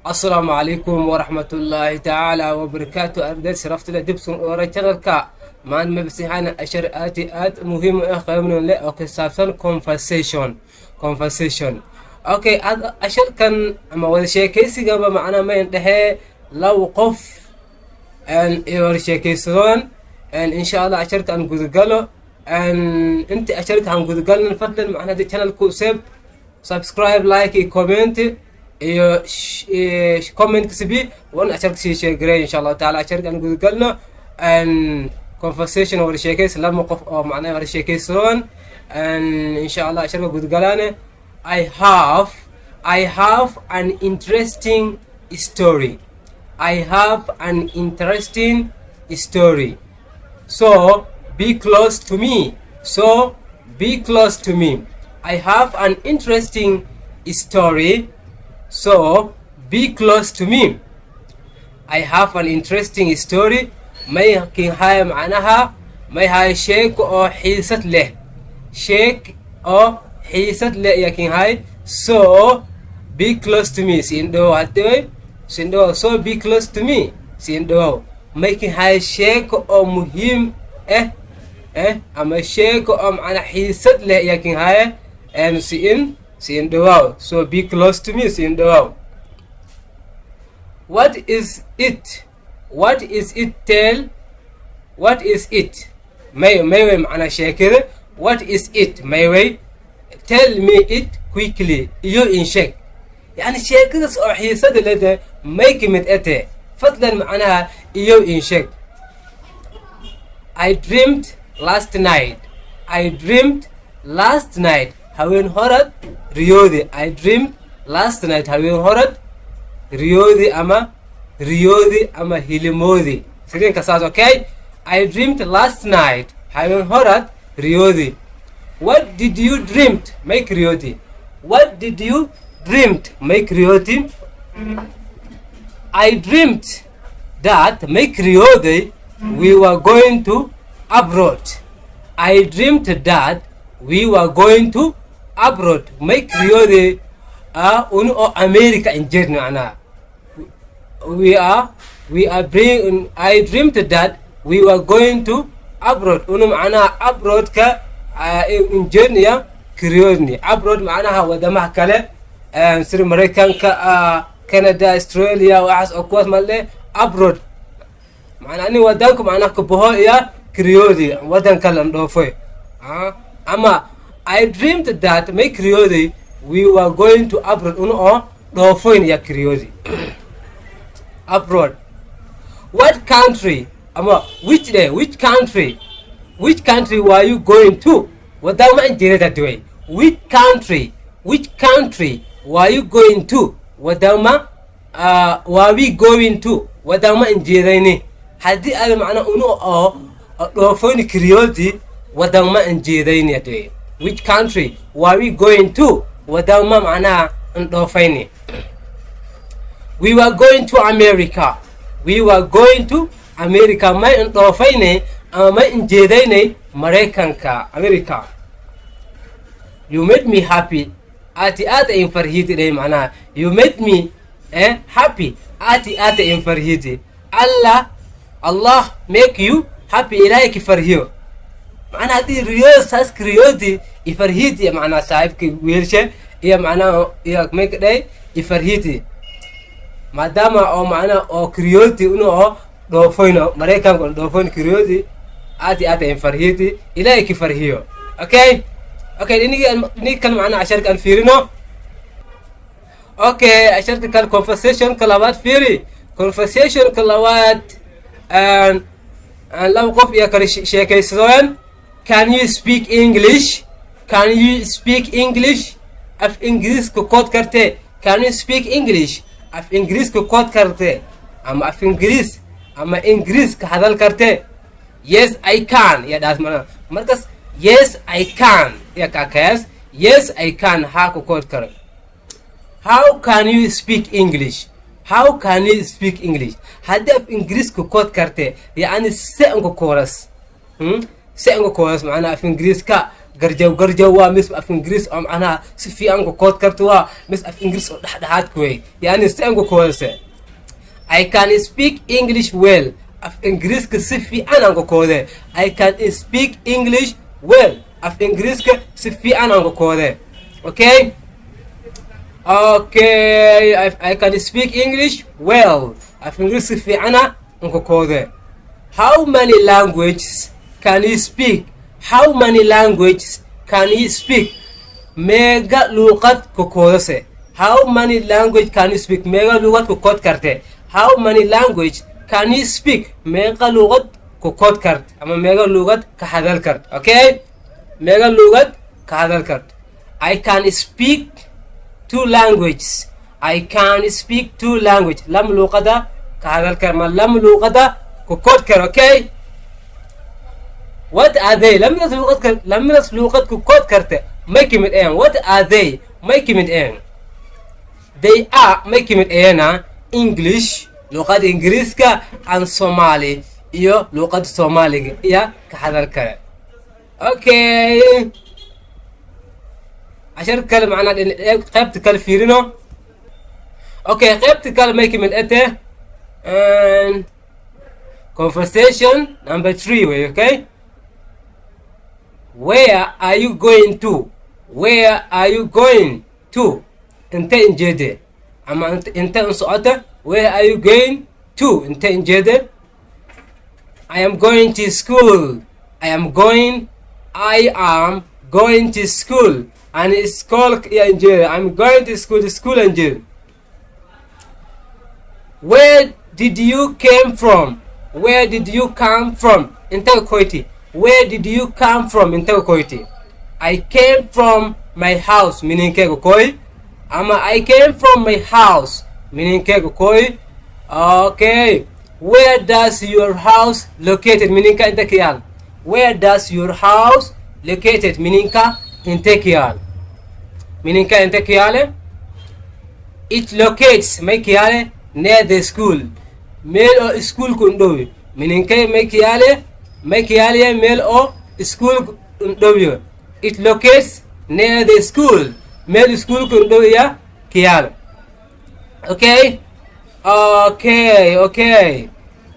السلام عليكم ورحمة الله تعالى وبركاته. أردت شرفت لدبسون ورا channelka maan mabsixana ashar aad muhiim ah qaybna le oo ka saabsan conversation okay asharkan ama wada sheekaysiga macna ma indhahe law qof iyo sheekaysadaan insha Allah asharkan gudgalo inta asharkan gudgalna fadlan macna channelku subscribe like comment iyo comment kasbi wan asharka share garay insha Allah taala asharkan gudgalno conversation wada sheekays lama qof oo macna wada sheekaysadaan insha Allah asharka gudgalane I have an interesting story. I have an interesting story. So be close to me. I have an interesting story. So be close to me. I have an interesting story. may kin hay macnaha may hay sheek oo xiisad leh yakin hay so be close to me so be close to me may kin hay sheek oo muhiim ama sheek oo macna xiisad leh yakin hay so be close to me what is it may macna sheekada what is it may tell me it quickly iyo in sheek yani sheekadaas oo xiisada leh may kamid ate fadlan macnaha iyo in sheek I dreamed last night haween horad riyoodi ama hilimoodi sideenka saas okay I dreamed last night haween horad riyoodi what did you dream make riyoodi I dreamed that make riyoodi we were going to abroad make riyoodi unu oo America in journey I dreamed that we were going to abroad unu macnaha abroad ka in journey kriyoodni abroad macnaha wadamaha kale sida Mareykanka Canada Australia waxaas oo kuwaas malle abroad macnaha ni wadanku macnaha ka boho iyo kriyoodi wadan kale dhoofay ama I dreamed that make kriyoodi we were going to abroad unu oo dhoofoyn ya kriyoodi abroad what country ama which country were you going to wadama injeerada duway which country were you going to wadama were we going to wadama injeerayni hadii ay macna unu oo dhoofoyn kriyoodi wadama injeerayni duway which country were we going to wadama macna dhoofayni we were going to America may dhoofayne ama may injeedayne Mareykanka America you made me happy aad ay farhiiday macna you made me happy aad ay farhiiday Allah make you happy ilahi farhiyo macna hadii riyoosas kriyoodi farhiidi macna saaibki weelshe iyo macna iyo make day farhiidi maadaama oo macna oo kriyoodi unu dhoofayno Mareykanka dhoofayno kriyoodi aad ay farhiidi ilaahay ki farhiyo okay kan macna asharka aan fiirino okay asharka kal conversation kalawaad fiiri conversation kalawaad laba qof iyo kala sheekaysadaan can you speak English af ingiriiska kood karte can you speak English af ingiriiska kood karte ama af ingiriis ama ingiriiska hadal karte yes I can ya daas markas yes I can ya kaas yes I can ha ku kood kare how can you speak English hadii af ingiriiska kood karte yani se anku koras macna af ingiriiska garjaw waa mis af ingiriis oo macnaha si fiican ku kood karto waa mis af ingiriis oo dhexdhexaad ku wey yani si aan ku koodase I can speak English well af ingiriiska si fiican aan ku koode I can speak English well af ingiriiska si fiican aan ku koode okay I can speak English well af ingiriis si fiican aan ku koode how many languages can you speak how many languages can you speak mega luqad ku koodase how many language can you speak mega luqad ku kood karte how many language can you speak mega luqad ku kood karte ama mega luqad ka hadal karte okay mega luqad ka hadal karte I can speak 2 languages I can speak 2 language lam luqada ka hadal kar ma lam luqada ku kood kar okay what are they lamidas luqad ku kood karte may kimid een what are they may kimid een they are may kimid eena English luqad ingiriiska and Somali iyo luqad Soomaaliga iyo ka hadal kale okay عشان كلام معنا قيبت كل فيرينو okay قيبت كلام may kimid ete conversation number 3 okay where are you going to where are you going to انت انجده اما انت انصعته where are you going to انت انجده I am going to school I am going to school and school انجده I'm going to school انجده where did you come from انت كويتي where did you come from انت كويتي I came from my house meaning كوي أما I came from my house meaning كوي okay where does your house located meaning انت كيال where does your house located meaning انت كيال meaning انت كيال it locates ما كيال near the school male or school كندوي meaning ما كيال male or school كندوي it locates near the school male school كندوي يا كيال okay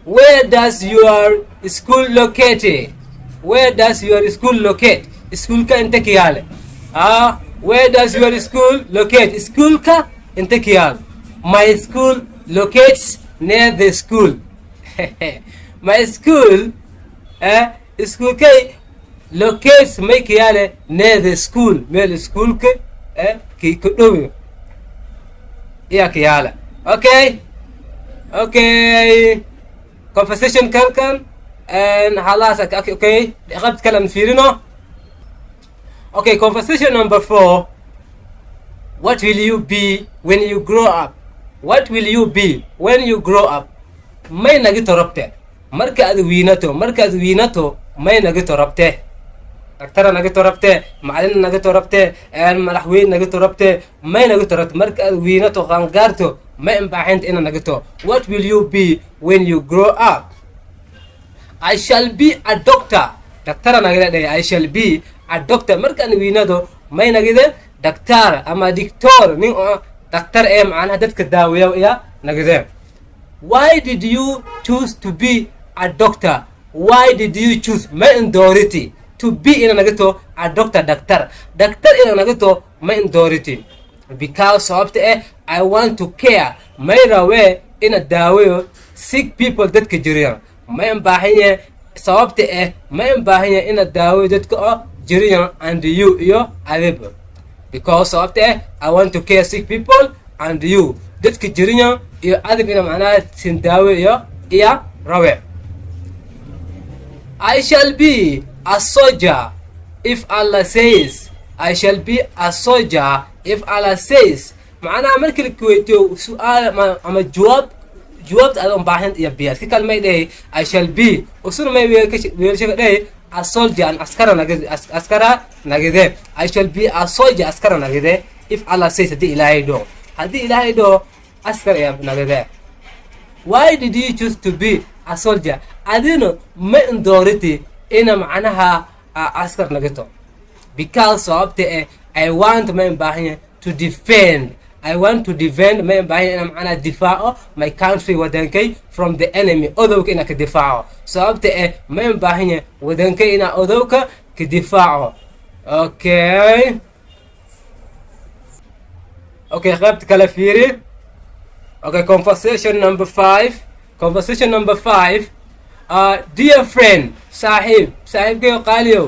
where does your school locate school ka انت كيال where does your school locate school ka انت كيال my school locates near the school my school school kay locates may kiyale near the school meel school ke ki ku dhow ya kiyala okay conversation kan and halas okay qabt kalam fiirino okay conversation number 4 what will you be when you grow up may nagi torabte markaad wiinato may nagi torabte daktara nagi torabte macallin nagi torabte madaxweyne nagi torabte may nagi torabte markaad wiinato qaangaarto may imbaahint ina nagito what will you be when you grow up I shall be a doctor daktara nagi I shall be a doctor markaan wiinado may nagide daktar ama dictor nin daktar macnaha dadka daaweeyo ya nagide why did you choose to be a doctor ma indority to be ina nagito a doctor daktar ina nagito ma indority because sababta I want to care may rawe ina daaweeyo sick people dadka jiriyan ma imbaahanya sababta ma imbaahanya ina daaweeyo dadka jiriyan and you iyo adib because sababta I want to care sick people and you dadka jiriyan iyo adib ina macnaha sin daaweeyo iyo rawe I shall be a soldier if Allah says macnaha markii la kuweydiyo su'aal ama jawaabta aad u baahan iyo biyaad ka kalmay dhahay I shall be usuna may weelasha dhahay a soldier an askara nagide I shall be a soldier askara nagide if Allah says haddii ilaahay do askar ayaa nagide why did you choose to be a soldier adino ma indority ina macnaha askar nagito because sababta I want ma baahan to defend. I want to defend ma baahan inaan macnaha difaaco my country wadankay from the enemy. Odowga inaan ka difaaco sababta ma baahan wadankay inaan odowga ka difaaco. Okay, qaybta kale fiiri. Okay, conversation number 5. Conversation number 5. Dear friend, sahib kayo qaliyo.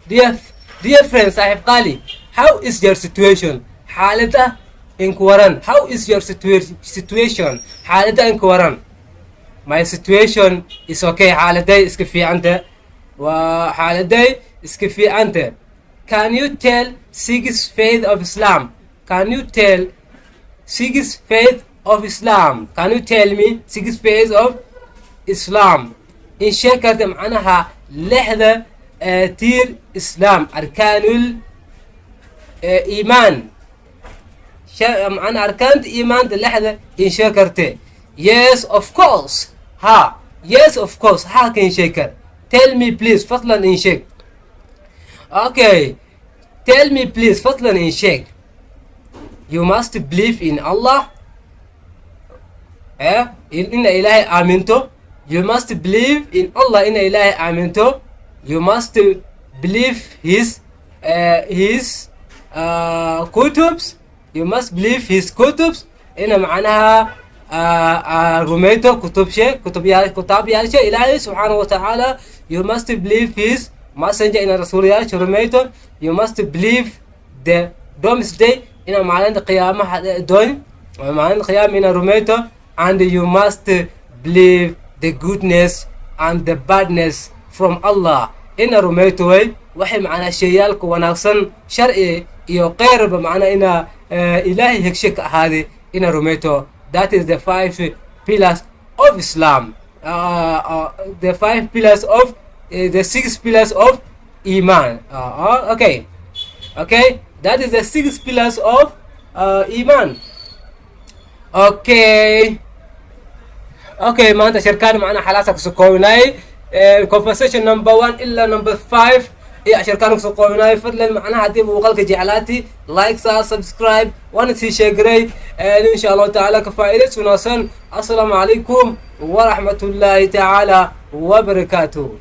Dear friend, sahib qali, how is your situation? Xaalada inku waran. How is your situation? Xaalada inku waran. My situation is okay. Xaaladay iska fiicanta. Wa xaaladay iska fiicanta. Can you tell six faith of Islam? Can you tell six faith of Islam? Can you tell me six faith of Islam? إن شكرت معناها لحظة تير إسلام أركان الإيمان معناها أركان الإيمان اللحظة إن شكرت. Yes of course. Yes of course. كن شكر. Tell me please فضلا إن شك. Okay, tell me please فضلا إن شك. You must believe in Allah. إن إلهي آمنته. You must believe in Allah. إن إلهي آمنته. You must believe his كتبs. You must believe his كتبs. إن معناها رميته كتب شيء إلهي سبحانه وتعالى. You must believe his messenger إن رسول الله رميته. You must believe the doomsday إن معناه القيامة دون معناه القيامة إن رميته. And you must believe the goodness and the badness from Allah إن رميته وحي معناه شيالك وناقصن شرعي يقرب معناه إن إلهي هكشك هذه إن رميته. That is the 5 pillars of Islam. The 5 pillars of the 6 pillars of Iman. Okay, that is the 6 pillars of Iman. Okay, maanta shirkaan معنا حلاسك سكوناي conversation number 1 إلا number 5 shirkaan سكوناي فضلا معنا هدي بوقلك جعلاتي like subscribe ونسي شجري إن شاء الله تعالى كفائدة ونصل. السلام عليكم ورحمة الله تعالى وبركاته.